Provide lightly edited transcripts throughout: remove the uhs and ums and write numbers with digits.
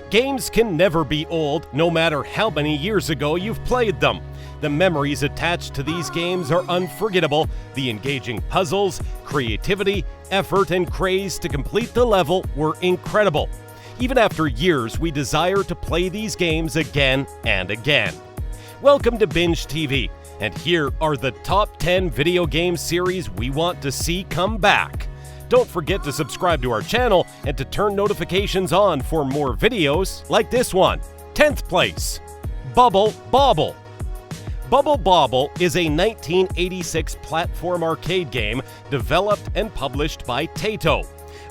Games can never be old, no matter how many years ago you've played them. The memories attached to these games are unforgettable. The engaging puzzles, creativity, effort, and craze to complete the level were incredible. Even after years, we desire to play these games again and again. Welcome to Binge TV, and here are the top 10 video game series we want to see come back. Don't forget to subscribe to our channel and to turn notifications on for more videos like this one. 10th place, Bobble. Bobble Bobble is a 1986 platform arcade game developed and published by Taito.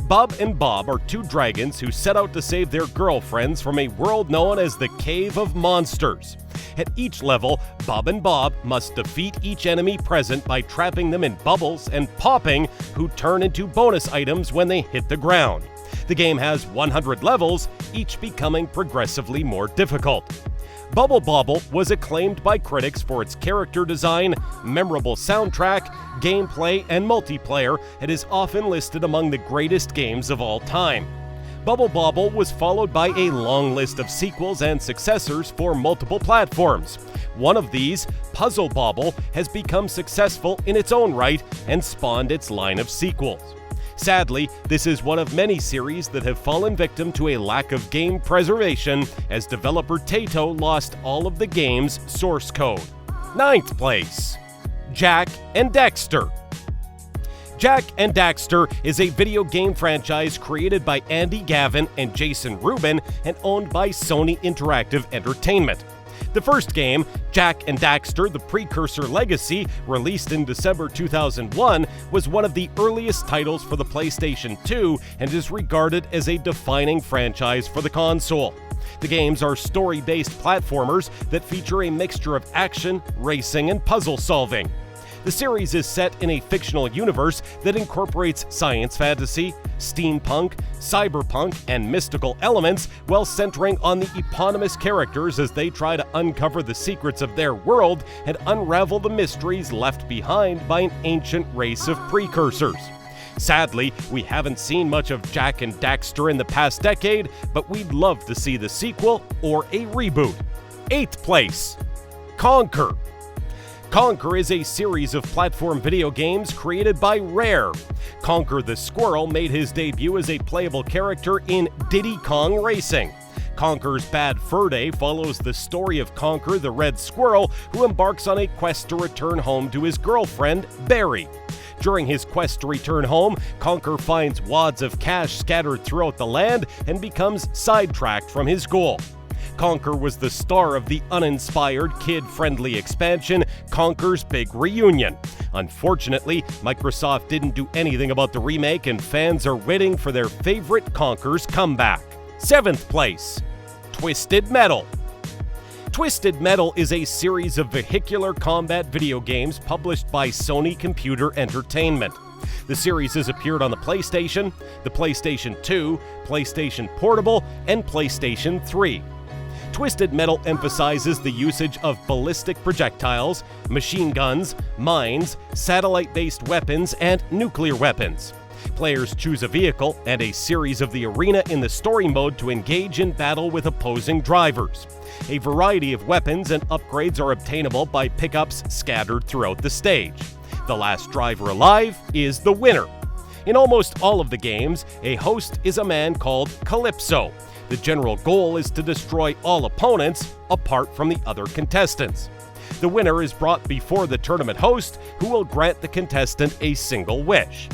Bob and Bob are two dragons who set out to save their girlfriends from a world known as the Cave of Monsters. At each level, Bob and Bob must defeat each enemy present by trapping them in bubbles and popping, who turn into bonus items when they hit the ground. The game has 100 levels, each becoming progressively more difficult. Bobble was acclaimed by critics for its character design, memorable soundtrack, gameplay, and multiplayer, and is often listed among the greatest games of all time. Bobble was followed by a long list of sequels and successors for multiple platforms. One of these, Puzzle Bobble, has become successful in its own right and spawned its line of sequels. Sadly, this is one of many series that have fallen victim to a lack of game preservation, as developer Taito lost all of the game's source code. 9th place, Jak Dexter. Jak Dexter is a video game franchise created by Andy Gavin and Jason Rubin and owned by Sony Interactive Entertainment. The first game, Jak Dexter: The Precursor Legacy, released in December 2001, was one of the earliest titles for the PlayStation 2 and is regarded as a defining franchise for the console. The games are story-based platformers that feature a mixture of action, racing, and puzzle solving. The series is set in a fictional universe that incorporates science fantasy, steampunk, cyberpunk, and mystical elements, while centering on the eponymous characters as they try to uncover the secrets of their world and unravel the mysteries left behind by an ancient race of precursors. Sadly, we haven't seen much of Jak Dexter in the past decade, but we'd love to see the sequel or a reboot. 8th place, Conker. Conker is a series of platform video games created by Rare. Conker the Squirrel made his debut as a playable character in Diddy Kong Racing. Conker's Bad Fur Day follows the story of Conker the Red Squirrel, who embarks on a quest to return home to his girlfriend, Barry. During his quest to return home, Conker finds wads of cash scattered throughout the land and becomes sidetracked from his goal. Conker was the star of the uninspired, kid-friendly expansion, Conker's Big Reunion. Unfortunately, Microsoft didn't do anything about the remake, and fans are waiting for their favorite Conker's comeback. 7th place, Twisted Metal. Twisted Metal is a series of vehicular combat video games published by Sony Computer Entertainment. The series has appeared on the PlayStation 2, PlayStation Portable, and PlayStation 3. Twisted Metal emphasizes the usage of ballistic projectiles, machine guns, mines, satellite-based weapons, and nuclear weapons. Players choose a vehicle and a series of the arena in the story mode to engage in battle with opposing drivers. A variety of weapons and upgrades are obtainable by pickups scattered throughout the stage. The last driver alive is the winner. In almost all of the games, a host is a man called Calypso. The general goal is to destroy all opponents, apart from the other contestants. The winner is brought before the tournament host, who will grant the contestant a single wish.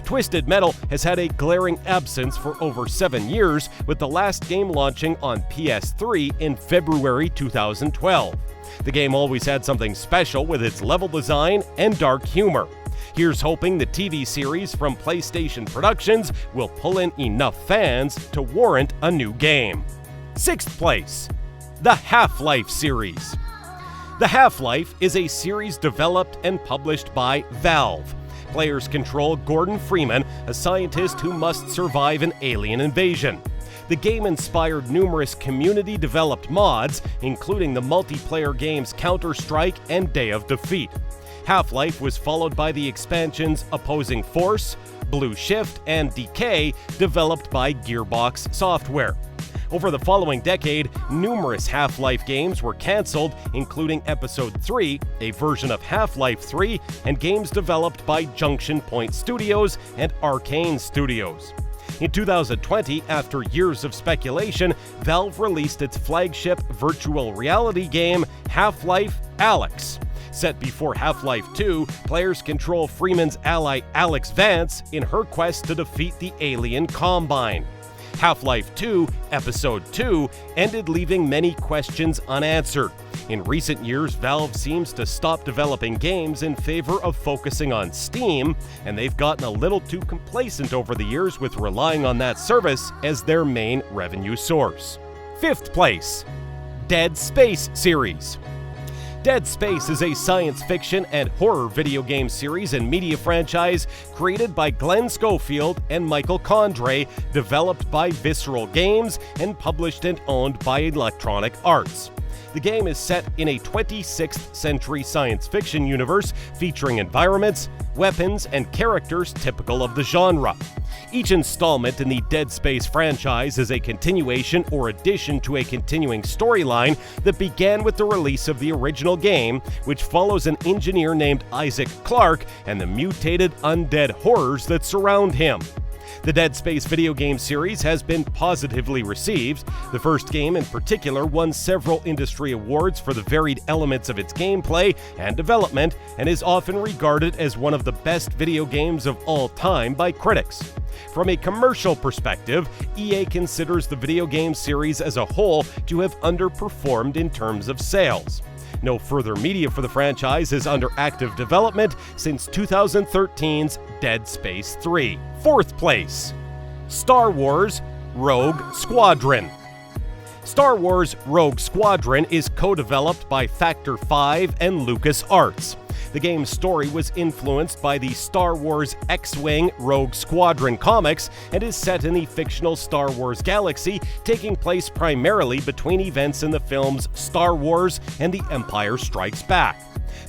Twisted Metal has had a glaring absence for over 7 years, with the last game launching on PS3 in February 2012. The game always had something special with its level design and dark humor. Here's hoping the TV series from PlayStation Productions will pull in enough fans to warrant a new game. 6th place, the Half-Life series. The Half-Life is a series developed and published by Valve. Players control Gordon Freeman, a scientist who must survive an alien invasion. The game inspired numerous community-developed mods, including the multiplayer games Counter-Strike and Day of Defeat. Half-Life was followed by the expansions Opposing Force, Blue Shift, and Decay, developed by Gearbox Software. Over the following decade, numerous Half-Life games were cancelled, including Episode 3, a version of Half-Life 3, and games developed by Junction Point Studios and Arcane Studios. In 2020, after years of speculation, Valve released its flagship virtual reality game, Half-Life Alyx. Set before Half-Life 2, players control Freeman's ally Alyx Vance in her quest to defeat the alien Combine. Half-Life 2, Episode 2, ended leaving many questions unanswered. In recent years, Valve seems to stop developing games in favor of focusing on Steam, and they've gotten a little too complacent over the years with relying on that service as their main revenue source. 5th place, Deadspace series. Deadspace is a science fiction and horror video game series and media franchise created by Glenn Schofield and Michael Condrey, developed by Visceral Games, and published and owned by Electronic Arts. The game is set in a 26th century science fiction universe featuring environments, weapons, and characters typical of the genre. Each installment in the Deadspace franchise is a continuation or addition to a continuing storyline that began with the release of the original game, which follows an engineer named Isaac Clarke and the mutated undead horrors that surround him. The Deadspace video game series has been positively received. The first game in particular won several industry awards for the varied elements of its gameplay and development, and is often regarded as one of the best video games of all time by critics. From a commercial perspective, EA considers the video game series as a whole to have underperformed in terms of sales. No further media for the franchise is under active development since 2013's Dead Space 3. 4th place, Star Wars Rogue Squadron. Star Wars Rogue Squadron is co-developed by Factor 5 and LucasArts. The game's story was influenced by the Star Wars X-Wing Rogue Squadron comics and is set in the fictional Star Wars galaxy, taking place primarily between events in the films Star Wars and The Empire Strikes Back.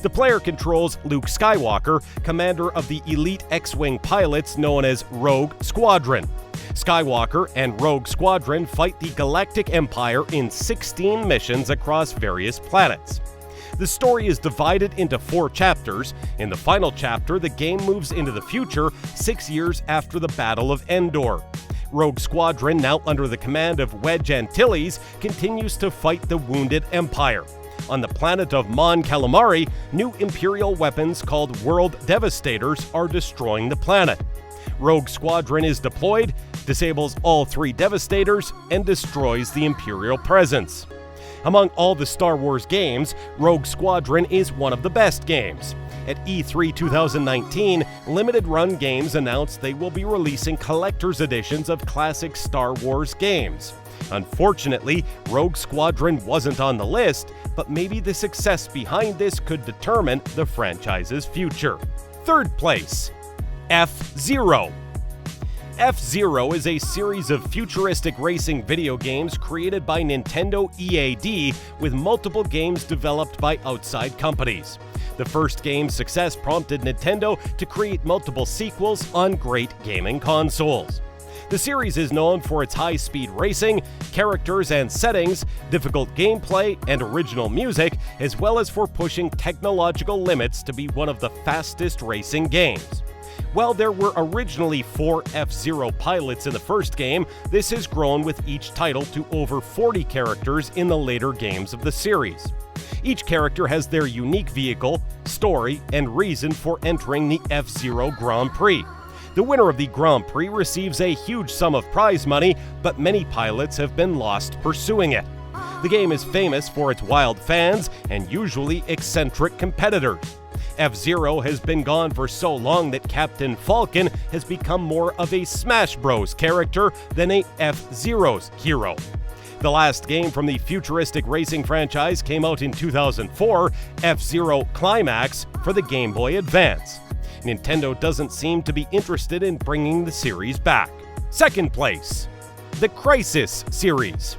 The player controls Luke Skywalker, commander of the elite X-Wing pilots known as Rogue Squadron. Skywalker and Rogue Squadron fight the Galactic Empire in 16 missions across various planets. The story is divided into 4 chapters. In the final chapter, the game moves into the future, 6 years after the Battle of Endor. Rogue Squadron, now under the command of Wedge Antilles, continues to fight the wounded Empire. On the planet of Mon Calamari, new Imperial weapons called World Devastators are destroying the planet. Rogue Squadron is deployed, disables all 3 Devastators, and destroys the Imperial presence. Among all the Star Wars games, Rogue Squadron is one of the best games. At E3 2019, Limited Run Games announced they will be releasing collector's editions of classic Star Wars games. Unfortunately, Rogue Squadron wasn't on the list, but maybe the success behind this could determine the franchise's future. 3rd place, F-Zero. F-Zero is a series of futuristic racing video games created by Nintendo EAD, with multiple games developed by outside companies. The first game's success prompted Nintendo to create multiple sequels on great gaming consoles. The series is known for its high-speed racing, characters and settings, difficult gameplay, and original music, as well as for pushing technological limits to be one of the fastest racing games. While there were originally 4 F-Zero pilots in the first game, this has grown with each title to over 40 characters in the later games of the series. Each character has their unique vehicle, story, and reason for entering the F-Zero Grand Prix. The winner of the Grand Prix receives a huge sum of prize money, but many pilots have been lost pursuing it. The game is famous for its wild fans and usually eccentric competitors. F-Zero has been gone for so long that Captain Falcon has become more of a Smash Bros. Character than a F-Zero's hero. The last game from the futuristic racing franchise came out in 2004, F-Zero Climax, for the Game Boy Advance. Nintendo doesn't seem to be interested in bringing the series back. 2nd place, the Crysis Series.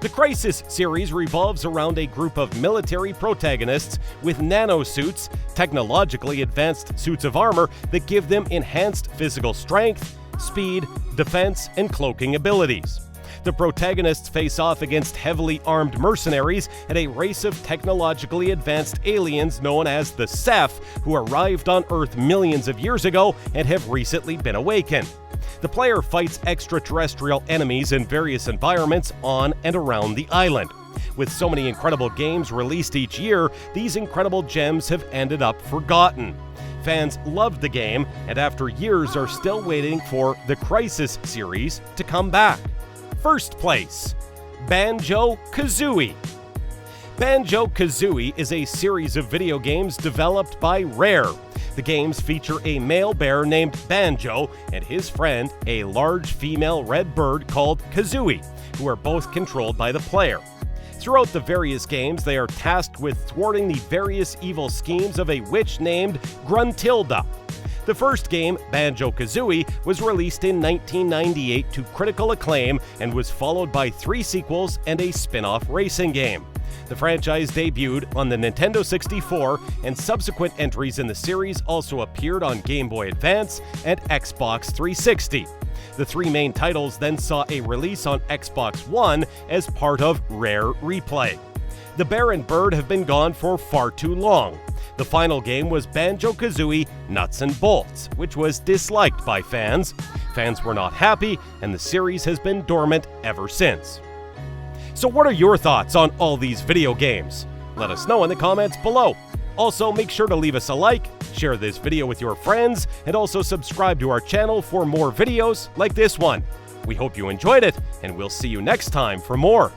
The Crysis series revolves around a group of military protagonists with nanosuits, technologically advanced suits of armor that give them enhanced physical strength, speed, defense, and cloaking abilities. The protagonists face off against heavily armed mercenaries and a race of technologically advanced aliens known as the Ceph, who arrived on Earth millions of years ago and have recently been awakened. The player fights extraterrestrial enemies in various environments on and around the island. With so many incredible games released each year, these incredible gems have ended up forgotten. Fans loved the game, and after years are still waiting for the Crysis Series to come back. First place, Banjo-Kazooie. Banjo-Kazooie is a series of video games developed by Rare. The games feature a male bear named Banjo and his friend, a large female red bird called Kazooie, who are both controlled by the player. Throughout the various games, they are tasked with thwarting the various evil schemes of a witch named Gruntilda. The first game, Banjo-Kazooie, was released in 1998 to critical acclaim and was followed by 3 sequels and a spin-off racing game. The franchise debuted on the Nintendo 64, and subsequent entries in the series also appeared on Game Boy Advance and Xbox 360. The 3 main titles then saw a release on Xbox One as part of Rare Replay. The bear and bird have been gone for far too long. The final game was Banjo-Kazooie Nuts and Bolts, which was disliked by fans. Fans were not happy, and the series has been dormant ever since. So what are your thoughts on all these video games? Let us know in the comments below. Also, make sure to leave us a like, share this video with your friends, and also subscribe to our channel for more videos like this one. We hope you enjoyed it, and we'll see you next time for more.